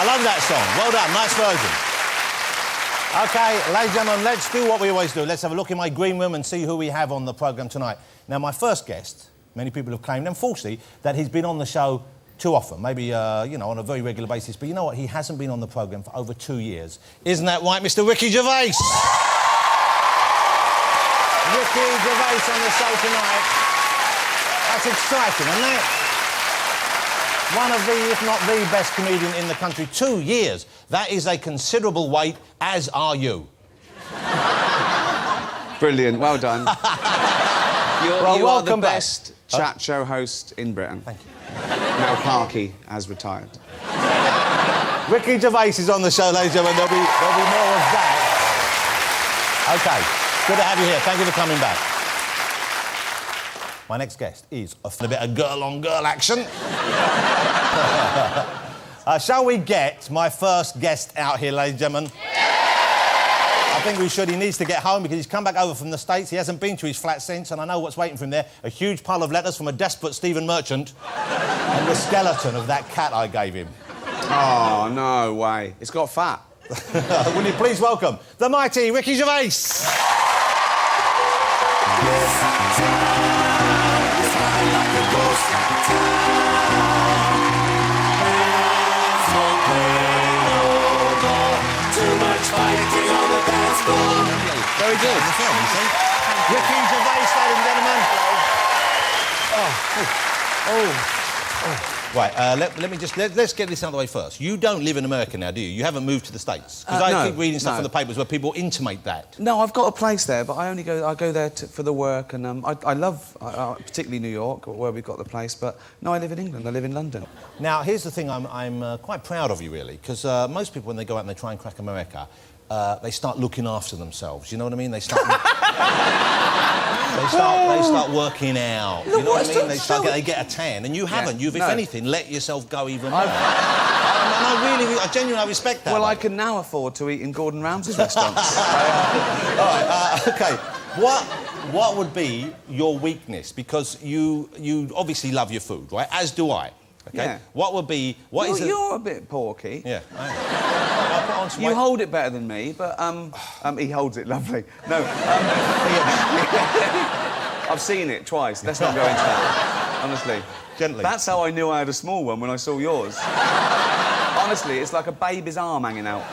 I love that song. Well done, nice version. OK, ladies and gentlemen, let's do what we always do. Let's have a look in my green room and see who we have on the programme tonight. Now, my first guest, many people have claimed, unfortunately, that he's been on the show too often, maybe, you know, on a very regular basis. But you know what? He hasn't been on the programme for over 2 years. Isn't that right, Mr. Ricky Gervais? Ricky Gervais on the show tonight. That's exciting, isn't it? One of the, if not the best comedian in the country. 2 years. That is a considerable wait, as are you. Brilliant, well done. You are the best back. chat show host in Britain. Thank you. Now Parky has retired. Ricky Gervais is on the show, ladies and gentlemen. There'll be more of that. OK, good to have you here. Thank you for coming back. My next guest is a bit of girl-on-girl action. Shall we get my first guest out here, ladies and gentlemen? I think we should. He needs to get home because he's come back over from the States. He hasn't been to his flat since, and I know what's waiting for him there. A huge pile of letters from a desperate Stephen Merchant and the skeleton of that cat I gave him. Oh, no way. It's got fat. Will you please welcome the mighty Ricky Gervais? Very good. The film, you see. Ricky Gervais, ladies and gentlemen. Right, let's get this out of the way first. You don't live in America now, do you? You haven't moved to the States? Because I keep reading stuff in the papers where people intimate that. No, I've got a place there, but I go there for the work, and I love particularly New York, where we've got the place. But no, I live in England. I live in London. Now, here's the thing. I'm quite proud of you, really, because most people, when they go out and they try and crack America, they start looking after themselves. You know what I mean? They start. They start working out. You know what I mean? They get a tan, and you haven't. You've, if anything, let yourself go even more. I genuinely respect that. Well, I can now afford to eat in Gordon Ramsay's restaurants. All right, OK. What would be your weakness? Because you obviously love your food, right? As do I. Okay. Yeah. What would be... You're a bit porky. Yeah. You hold it better than me, but he holds it lovely. No. I've seen it twice. Let's not go into that. Honestly. Gently. That's how I knew I had a small one when I saw yours. Honestly, it's like a baby's arm hanging out.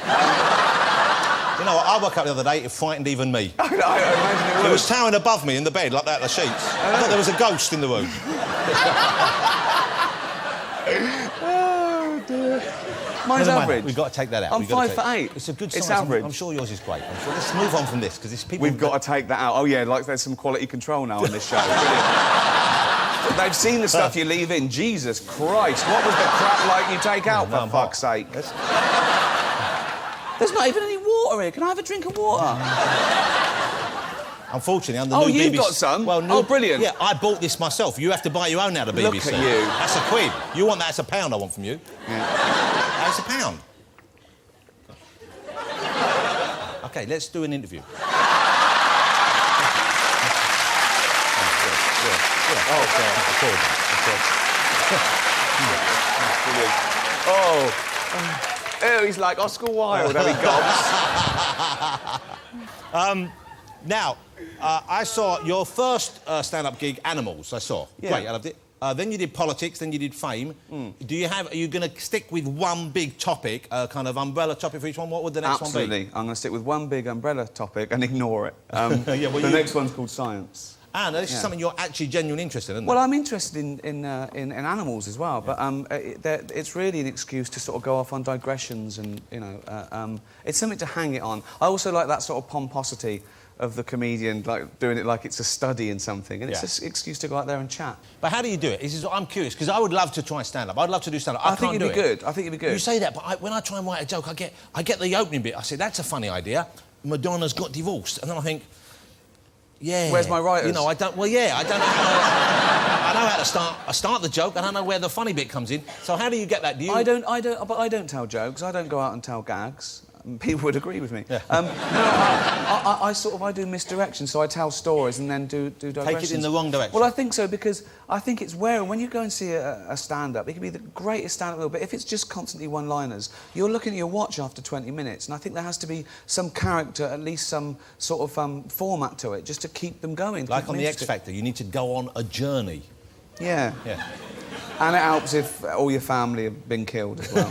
You know what? I woke up the other day, it frightened even me. I imagine it was towering above me in the bed, like that, the sheets. I thought there was a ghost in the room. Oh, dear. Mine's average. We've got to take that out. I'm 5'8". It's a good size. It's average. I'm sure yours is great. Let's move on from this, because it's people... We've got to take that out. Oh, yeah, like there's some quality control now on this show. They've seen the stuff you leave in. Jesus Christ, what was the crap like you take out, for fuck's sake? There's not even any water here. Can I have a drink of water? Unfortunately, on the new BBC... Oh, you've got some? Well, brilliant. Yeah, I bought this myself. You have to buy your own out of BBC. Look at you. That's £1. You want that as £1 I want from you. Yeah. That's £1. OK, let's do an interview. Oh, he's like Oscar Wilde, how he gobs. Now, I saw your first stand-up gig, Animals, I saw. Yeah. Great, I loved it. Then you did politics, then you did fame. Are you going to stick with one big topic, kind of umbrella topic for each one? What would the next one be? Absolutely. I'm going to stick with one big umbrella topic and ignore it. The next one's called science. And this is something you're actually genuinely interested in, isn't it? Well, I'm interested in animals as well, but it's really an excuse to sort of go off on digressions and, you know, it's something to hang it on. I also like that sort of pomposity of the comedian, like, doing it like it's a study in something, and it's an excuse to go out there and chat. But how do you do it? I'm curious, because I would love to try stand-up. I'd love to do stand-up. I think it'd be good. I think it'd be good. You say that, but when I try and write a joke, I get the opening bit. I say, that's a funny idea. Madonna's got divorced. And then I think... Yeah. Where's my writers? You know, I don't know I know how to start the joke. I don't know where the funny bit comes in. So how do you get that? I don't tell jokes. I don't go out and tell gags. people would agree with me. Yeah. I do misdirection, so I tell stories and then do digressions. Take it in the wrong direction. Well, I think so, because I think it's where, when you go and see a stand-up, it can be the greatest stand-up, but if it's just constantly one-liners, you're looking at your watch after 20 minutes, and I think there has to be some character, at least some sort of format to it, just to keep them going. Like on the X Factor, you need to go on a journey. Yeah. Yeah. And it helps if all your family have been killed as well.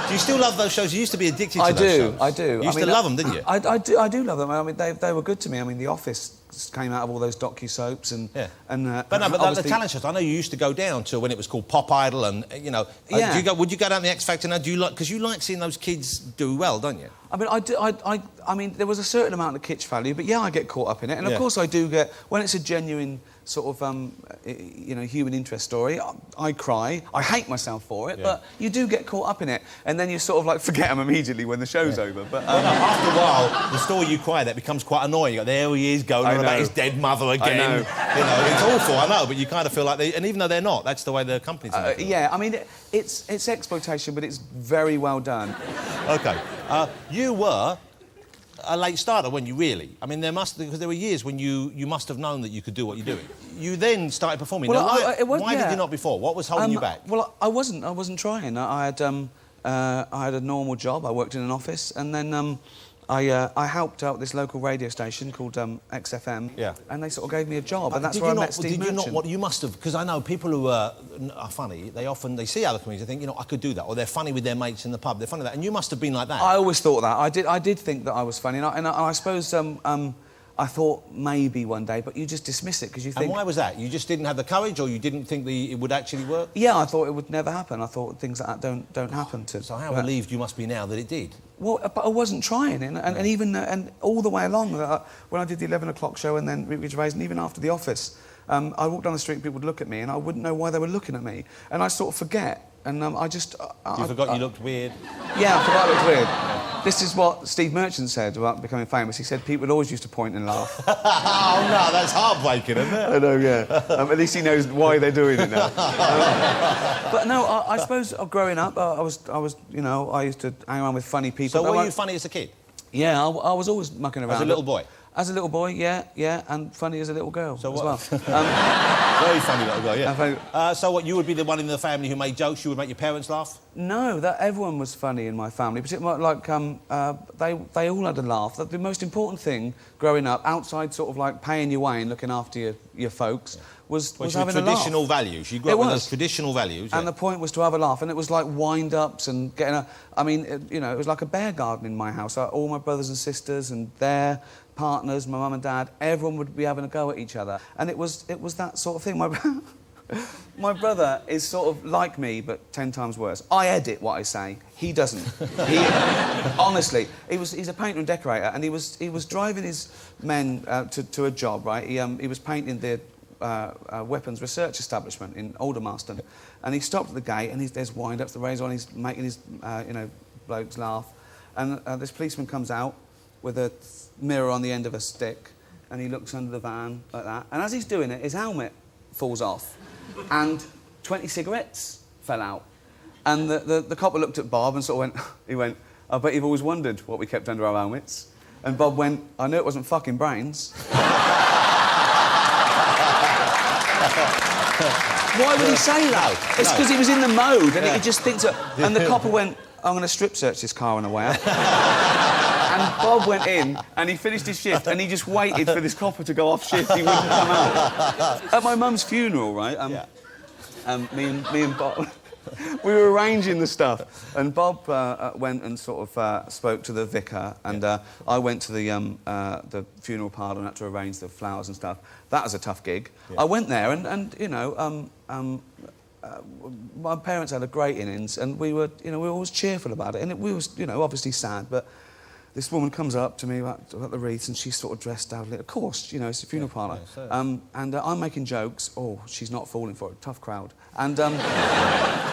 Do you still love those shows? You used to be addicted to those shows. I do. You used to love them, didn't you? I do love them. I mean, they were good to me. I mean, The Office came out of all those docu-soaps and... Yeah. But the talent shows, I know you used to go down to when it was called Pop Idol and, you know... Yeah. Would you go down the X Factor now? Do you like... Because you like seeing those kids do well, don't you? I mean, I mean, there was a certain amount of kitsch value, but yeah, I get caught up in it. And of course I do get... When it's a genuine sort of, you know, human interest story, I cry. I hate myself for it, but you do get caught up in it. And then you sort of, like, forget them immediately when the show's over. But well, no, after a while, the story you cry at becomes quite annoying. You go, there he is, going on about his dead mother again. I know. You know, it's awful, I know, but you kind of feel like they... And even though they're not, that's the way the company's making yeah, I mean, it's exploitation, but it's very well done. OK. You were a late starter, weren't you, really? I mean, because there were years when you must have known that you could do what you're doing. You then started performing. Well, now, why did you not before? What was holding you back? Well, I wasn't trying. I had a normal job. I worked in an office, and then I helped out this local radio station called XFM. Yeah. And they sort of gave me a job, and that's where I met Steve Merchant. You must have, because I know people who are funny, they see other comedians, they think, you know, I could do that, or they're funny with their mates in the pub, they're funny with that, and you must have been like that. I always thought that. I did think that I was funny, and I suppose I thought maybe one day, but you just dismiss it because you think... And why was that? You just didn't have the courage, or you didn't think it would actually work? Yeah, I thought it would never happen. I thought things like that don't happen to... So how relieved you must be now that it did? Well, but I wasn't trying, and even and all the way along, when I did the 11 o'clock show and then Gervais, and even after The Office, I walked down the street and people would look at me and I wouldn't know why they were looking at me, and I sort of forget, and I just... You forgot you looked weird? Yeah, I forgot I looked weird. This is what Steve Merchant said about becoming famous. He said people always used to point and laugh. Oh, no, that's heartbreaking, isn't it? I know, yeah. At least he knows why they're doing it now. But no, I suppose growing up, I was, you know, I used to hang around with funny people. So were you funny as a kid? Yeah, I was always mucking around. As a little boy? As a little boy, yeah, and funny as a little girl as well. Very funny little girl, yeah. So what, you would be the one in the family who made jokes, you would make your parents laugh? No, everyone was funny in my family. Particularly, like, they all had a laugh. The most important thing growing up, outside sort of like paying your way and looking after your folks, was having a laugh. Traditional values. You grew up with those traditional values. And the point was to have a laugh, and it was like wind-ups and getting a... I mean, you know, it was like a bear garden in my house. All my brothers and sisters and their partners, my mum and dad, everyone would be having a go at each other. And it was that sort of thing. My brother is sort of like me, but 10 times worse. I edit what I say. He doesn't. Honestly, he's a painter and decorator, and he was driving his men to a job, right? He was painting the weapons research establishment in Aldermaston, and he stopped at the gate, and there's wind-ups, the razor on, he's making his, you know, blokes laugh, and this policeman comes out with a mirror on the end of a stick, and he looks under the van like that, and as he's doing it, his helmet falls off, and 20 cigarettes fell out. And the copper looked at Bob and sort of went, I bet you've always wondered what we kept under our helmets. And Bob went, I knew it wasn't fucking brains. Why would he say that? It's because he was in the mode, and he just thinks that... And the copper went, I'm going to strip search this car on the way out. And Bob went in, and he finished his shift, and he just waited for this copper to go off shift. He wouldn't come out. At my mum's funeral, right, me and Bob... We were arranging the stuff, and Bob went and sort of spoke to the vicar, and I went to the funeral parlour and had to arrange the flowers and stuff. That was a tough gig. I went there, and you know, my parents had a great innings, and we were always cheerful about it, and we was, you know, obviously sad, but this woman comes up to me about the wreaths, and she's sort of dressed out. Of course, you know, it's a funeral parlour. And I'm making jokes. Oh, she's not falling for it. Tough crowd. And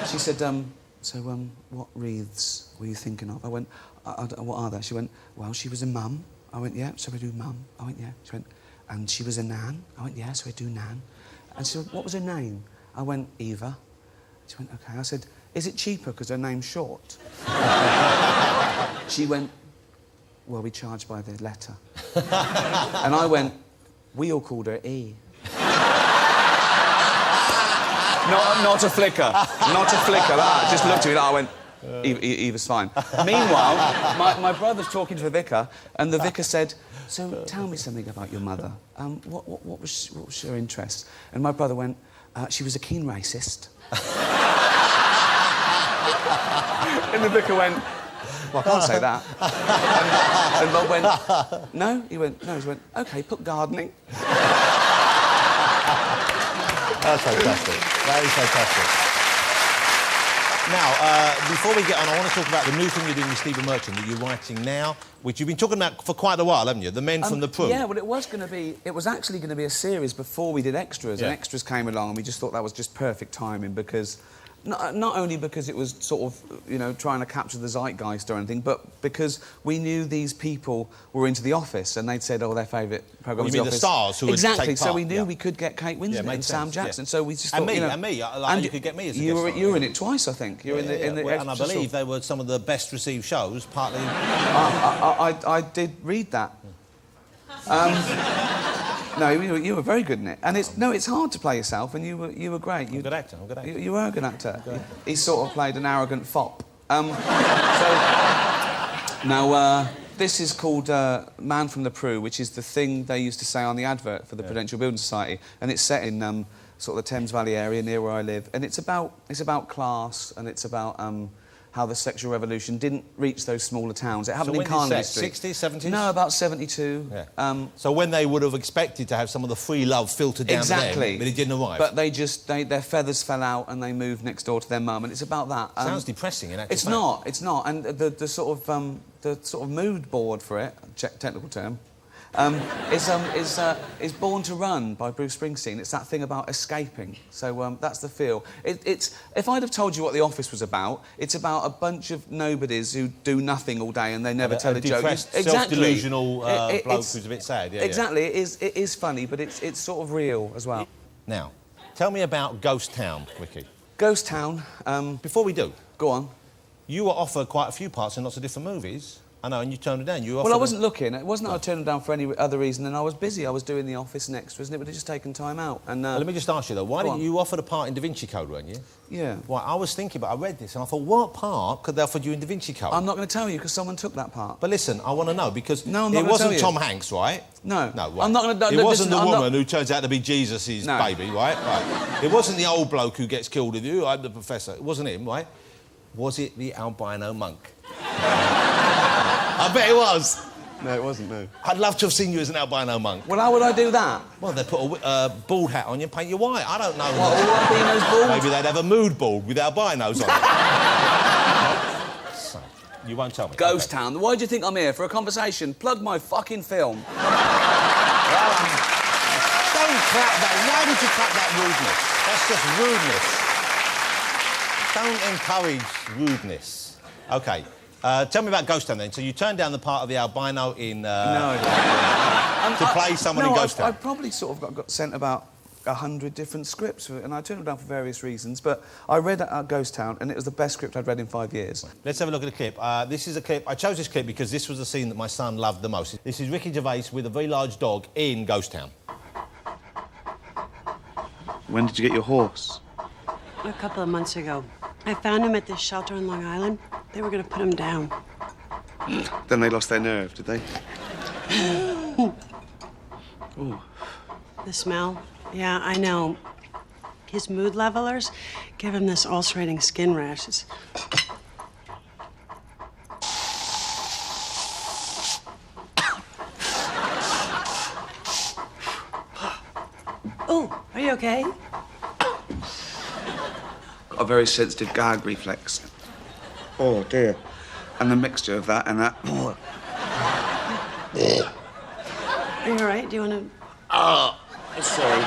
she said, so what wreaths were you thinking of? I went, what are they? She went, well, she was a mum. I went, yeah, so I do mum. I went, yeah. She went, and she was a nan. I went, yeah, so I do nan. And she said, what was her name? I went, Eva. She went, OK. I said, is it cheaper because her name's short? She went, well, we charge by the letter. And I went, we all called her E. Not a flicker. Not a flicker. That just looked at me like I went, Eva's fine. Meanwhile, my brother's talking to the vicar, and the vicar said, so tell me something about your mother. What was her interest? And my brother went, she was a keen racist. And the vicar went, well, I can't say that. And Bob went, no? He went, no. He went, OK, put gardening. That's fantastic. That is fantastic. Now, before we get on, I want to talk about the new thing you're doing with Stephen Merchant that you're writing now, which you've been talking about for quite a while, haven't you? The Men from the Prue. Yeah, well, it was actually going to be a series before we did Extras, and Extras came along, and we just thought that was just perfect timing because... Not only because it was sort of, you know, trying to capture the zeitgeist or anything, but because we knew these people were into The Office and they'd said, oh, their favourite programme was The Office. The stars who would take part. So we knew we could get Kate Winslet and Sam Jackson. So we just thought, and me. You could get me as a guest. You were in it twice, I think. You were in the and I believe they were some of the best received shows, partly... I did read that. No, you were very good in it, and it's hard to play yourself, and you were great. I'm a good actor. You were a good actor. He sort of played an arrogant fop. This is called Man from the Prue, which is the thing they used to say on the advert for the Prudential Building Society, and it's set in sort of the Thames Valley area near where I live, and it's about class, and it's about how the sexual revolution didn't reach those smaller towns. It happened in Carnaby Street. 60s, 70s? No, about 72. Yeah. So when they would have expected to have some of the free love filtered down to them, but it didn't arrive. But their feathers fell out and they moved next door to their mum, and it's about that. Sounds depressing in actual fact. It's not. And the sort of mood board for it, technical term, is Born to Run by Bruce Springsteen. It's that thing about escaping. So that's the feel. If I'd have told you what The Office was about, it's about a bunch of nobodies who do nothing all day and they never tell a joke. Exactly. Self-delusional bloke who's a bit sad. Yeah, exactly. It is funny, but it's sort of real as well. Now, tell me about Ghost Town, Ricky. Ghost Town. Before we do, go on. You were offered quite a few parts in lots of different movies. I know, and you turned it down. Well, I wasn't looking. It wasn't that I turned them down for any other reason than I was busy. I was doing The Office and Extras, and it would have just taken time out. And let me just ask you, though, why didn't you offer a part in Da Vinci Code, weren't you? Yeah. Well, I was thinking, but I read this, and I thought, what part could they offer you in Da Vinci Code? I'm not going to tell you, because someone took that part. But listen, I want to know, because no, I'm not it wasn't tell you. Tom Hanks, right? No. No, right. I'm not going to... It wasn't the woman who turns out to be Jesus' baby, right? Right. It wasn't the old bloke who gets killed with you, I'm the professor. It wasn't him, right? Was it the albino monk? I bet it was. No, it wasn't, no. I'd love to have seen you as an albino monk. Well, how would I do that? Well, they'd put a bald hat on you and paint you white. I don't know. What, all albinos bald? Maybe they'd have a mood board with albinos on it. So, you won't tell me. Ghost Town. Why do you think I'm here? For a conversation? Plug my fucking film. Don't clap that. Why did you clap that rudeness? That's just rudeness. Don't encourage rudeness. OK. Tell me about Ghost Town, then. So you turned down the part of the albino in... to play someone in Ghost Town. I probably sort of got sent about 100 different scripts, and I turned them down for various reasons, but I read Ghost Town, and it was the best script I'd read in 5 years. Let's have a look at the clip. This is a clip... I chose this clip because this was the scene that my son loved the most. This is Ricky Gervais with a very large dog in Ghost Town. When did you get your horse? A couple of months ago. I found him at this shelter on Long Island. They were going to put him down. Then they lost their nerve, did they? Ooh. The smell? Yeah, I know. His mood levelers give him this ulcerating skin rashes. Oh, are you okay? A very sensitive gag reflex. Oh, dear. And the mixture of that and that... Are you all right? Do you want to... Oh, sorry.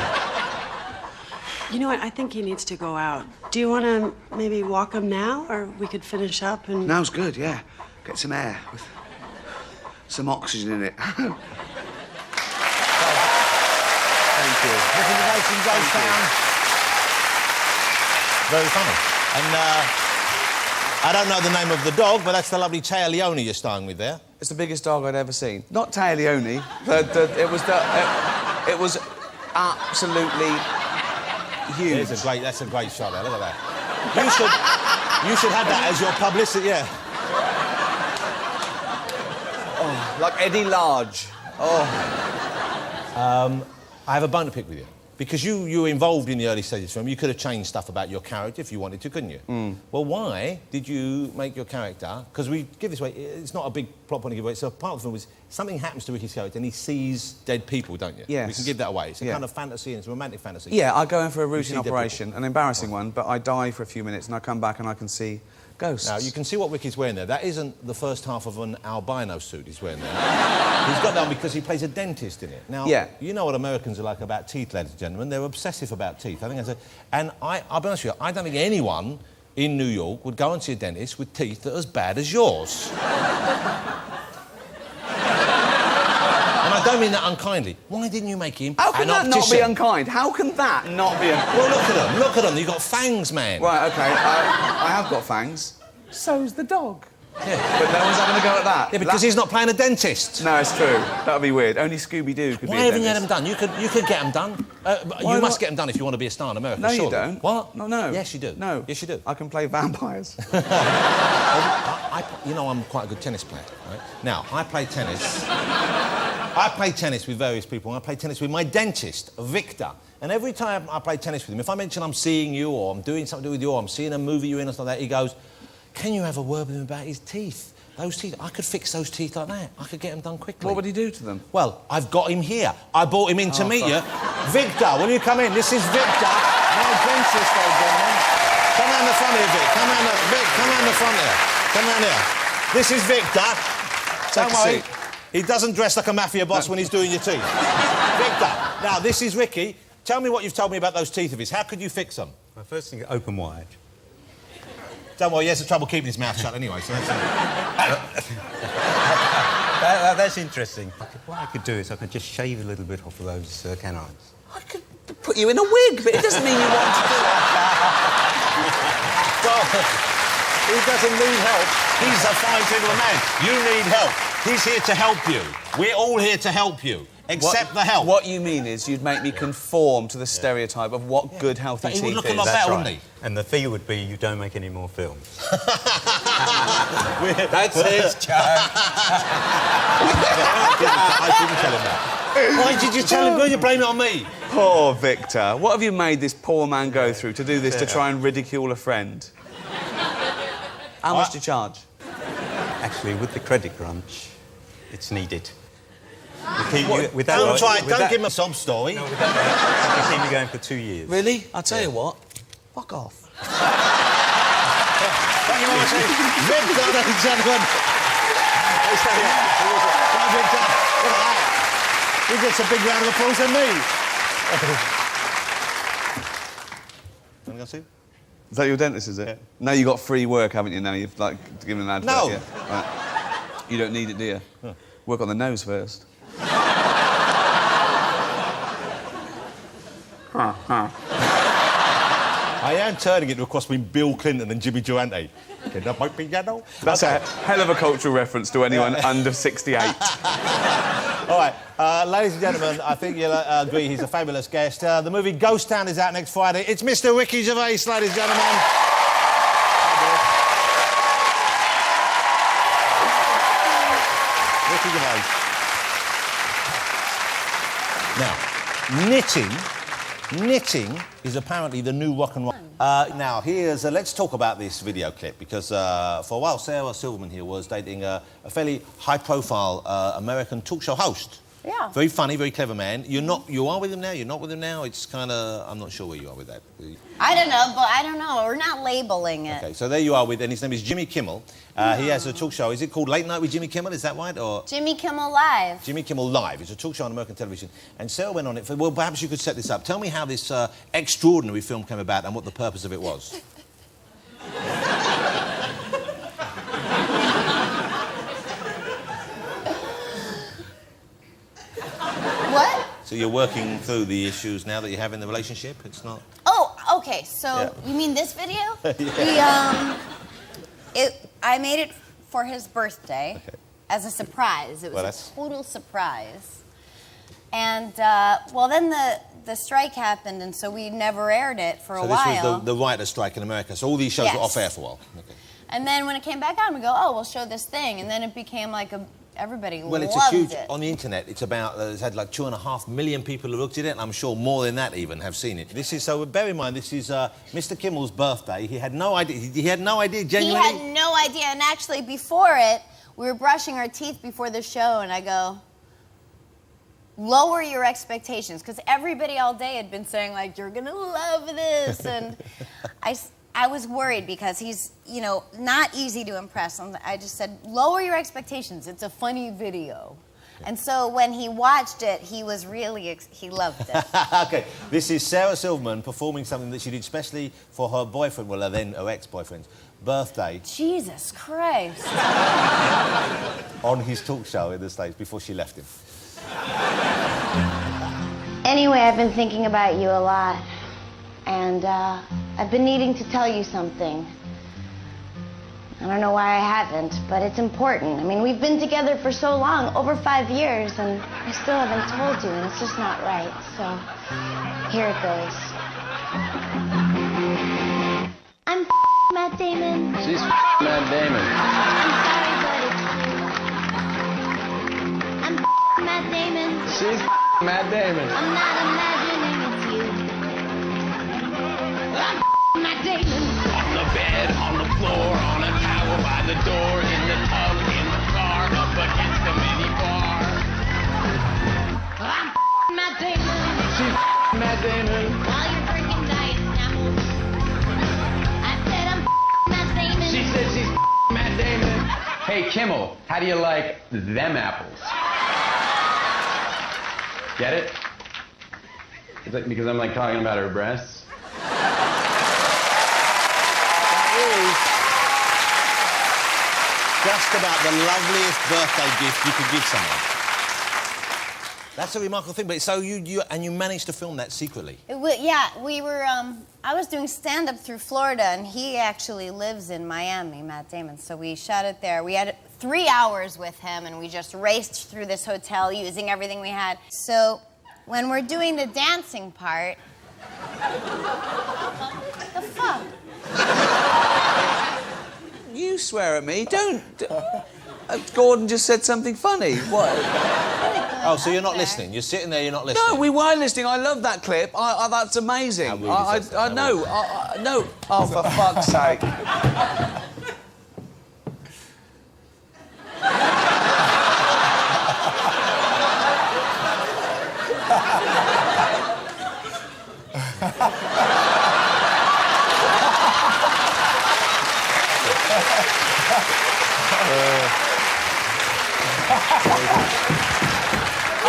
You know what? I think he needs to go out. Do you want to maybe walk him now, or we could finish up and... Now's good, yeah. Get some air with some oxygen in it. Thank you. Ricky Gervais in Ghost Town. Very funny. And I don't know the name of the dog, but that's the lovely Taya Leone you're starring with there. It's the biggest dog I'd ever seen. Not Taya Leone. It was absolutely huge. That's a great shot there. Look at that. You should have that as your publicity. Yeah. Oh, like Eddie Large. Oh. I have a bone to pick with you. Because you were involved in the early stages of the film, you could have changed stuff about your character if you wanted to, couldn't you? Well, why did you make your character... Because we give this away, it's not a big plot point to give away, so part of the film was something happens to Ricky's character and he sees dead people, don't you? Yes. We can give that away. It's a kind of fantasy and it's a romantic fantasy. Yeah, I go in for a routine operation, an embarrassing one, but I die for a few minutes and I come back and I can see ghosts. Now, you can see what Ricky's wearing there. That isn't the first half of an albino suit he's wearing there. He's got that on because he plays a dentist in it. Now, you know what Americans are like about teeth, ladies and gentlemen. They're obsessive about teeth. I think that's and I'll be honest with you, I don't think anyone in New York would go and see a dentist with teeth that are as bad as yours. And I don't mean that unkindly. Why didn't you make him How can an that optician? not be unkind? How can that not be unkind? Well, look at them. Look at them. You've got fangs, man. Right, OK, I have got fangs. So's the dog. Yeah. But no one's having a go at that. Yeah, because he's not playing a dentist. No, it's true. That would be weird. Only Scooby-Doo could be a dentist. Why haven't you had them done? You could get them done. You must get them done if you want to be a star in America, No, surely. you don't. What? No. Yes, you do. No. Yes, you do. I can play vampires. You know, I'm quite a good tennis player, right? Now, I play tennis. I play tennis with various people. I play tennis with my dentist, Victor. And every time I play tennis with him, if I mention I'm seeing you or I'm doing something to do with you or I'm seeing a movie you're in or something like that, he goes, can you have a word with him about his teeth? Those teeth, I could fix those teeth like that. I could get them done quickly. What would he do to them? Well, I've got him here. I brought him in to meet you. Victor, will you come in? This is Victor, my dentist, old gentleman. Come round the front here, Vic. Come round the front here. Come round here. This is Victor. Don't worry. He doesn't dress like a mafia boss when he's doing your teeth. Victor. Now, this is Ricky. Tell me what you've told me about those teeth of his. How could you fix them? Well, first thing, open wide. Don't worry, he has trouble keeping his mouth shut anyway, so that's... That's interesting. What I could do is I could just shave a little bit off of those canines. I could put you in a wig, but it doesn't mean you want to do it. Well, he doesn't need help. He's a fine gentleman man. You need help. He's here to help you. We're all here to help you. Accept the help. What you mean is you'd make me conform to the stereotype of what good, healthy teeth is. He would look a lot better, wouldn't he? And the fee would be you don't make any more films. That's it, Joe. I didn't tell him that. Why did you tell him? Why did you blame it on me? Poor Victor. What have you made this poor man go through to do this, to try and ridicule a friend? How much do you charge? Actually, with the credit crunch, it's needed. Don't give him a sob story. No, you see me going for 2 years. Really? I'll tell you what. Fuck off. Thank you very much. Victor, ladies and gentlemen. Victor. Look at that. He gets a big round of applause from me. Want to go see? Is that your dentist, is it? Yeah. Now you've got free work, haven't you? Now you've, like, given an advert. No. Yeah. Right. You don't need it, do you? No. Work on the nose first. I am turning it to a cross between Bill Clinton and Jimmy Durante. That's a hell of a cultural reference to anyone under 68. All right, ladies and gentlemen, I think you'll agree he's a fabulous guest. The movie Ghost Town is out next Friday. It's Mr. Ricky Gervais, ladies and gentlemen. Ricky Gervais. Now, knitting is apparently the new rock and roll. Now, let's talk about this video clip, because for a while, Sarah Silverman here was dating a fairly high-profile American talk show host. Yeah. Very funny, very clever man. You are with him now? You're not with him now? It's kind of... I'm not sure where you are with that. I don't know, but I don't know. We're not labeling it. OK, so there you are with... And his name is Jimmy Kimmel. He has a talk show. Is it called Late Night with Jimmy Kimmel? Is that right? Or... Jimmy Kimmel Live. Jimmy Kimmel Live. It's a talk show on American television. And Sarah went on it for... Well, perhaps you could set this up. Tell me how this extraordinary film came about and what the purpose of it was. What? So you're working through the issues now that you have in the relationship? It's not... Oh, Okay, so Yeah. you mean this video? Yeah. I made it for his birthday as a surprise. It was a total surprise. And, well, then the strike happened, and so we never aired it for a while. So this was the writer's strike in America. So all these shows were off air for a while. Okay. And then when it came back on, we go, oh, we'll show this thing. And then it became like everybody Well, it's loved a huge... it. On the internet, it's about... it's had like 2.5 million people who looked at it, and I'm sure more than that even have seen it. This is... So bear in mind, this is Mr. Kimmel's birthday. He had no idea... He had no idea, genuinely? He had no idea. And actually, before it, we were brushing our teeth before the show, and I go, lower your expectations. Because everybody all day had been saying, like, you're going to love this. And I was worried because he's, you know, not easy to impress. I just said, lower your expectations. It's a funny video. And so when he watched it, he was really, he loved it. Okay, this is Sarah Silverman performing something that she did specially for her boyfriend, well, then her ex-boyfriend's birthday. Jesus Christ. On his talk show in the States before she left him. Anyway, I've been thinking about you a lot. And I've been needing to tell you something. I don't know why I haven't, but it's important. I mean, we've been together for so long, over 5 years, and I still haven't told you, and it's just not right. So, here it goes. I'm Matt Damon. She's Matt Damon. I'm sorry, but it's true. I'm Matt Damon. She's Matt Damon. I'm not imagining it's you. I'm Matt Damon. On the bed, on the floor, on a towel by the door, in the tub, in the car, up against the minibar. I'm Matt Damon. She's Matt Damon. While you're drinking Diet Apples, I said I'm Matt Damon. She said she's Matt Damon. Hey, Kimmel, how do you like them apples? Get it? Is that because I'm like talking about her breasts? Just about the loveliest birthday gift you could give someone. That's a remarkable thing. But so you managed to film that secretly. Yeah, we were. I was doing stand-up through Florida, and he actually lives in Miami, Matt Damon. So we shot it there. We had 3 hours with him, and we just raced through this hotel using everything we had. So when we're doing the dancing part, what the fuck? You swear at me. Don't. Gordon just said something funny. What? Oh, so you're not listening? You're sitting there, you're not listening? No, we were listening. I love that clip. That's amazing. How rude is that? know. No. Oh, for fuck's sake. Oh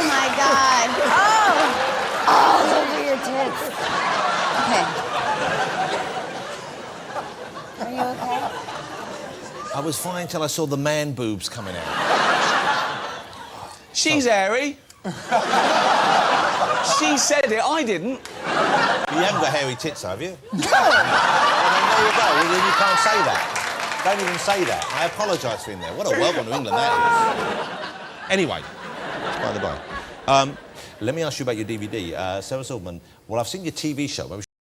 my God. Oh, those are your tits. Okay. Are you okay? I was fine till I saw the man boobs coming out. She's airy. She said it. I didn't. You haven't got hairy tits, have you? No. Well, then there you go. Well, then you can't say that. Don't even say that. I apologise for him there. What a welcome to England that is. Anyway, by the by, let me ask you about your DVD. Sarah Silverman, well, I've seen your TV show.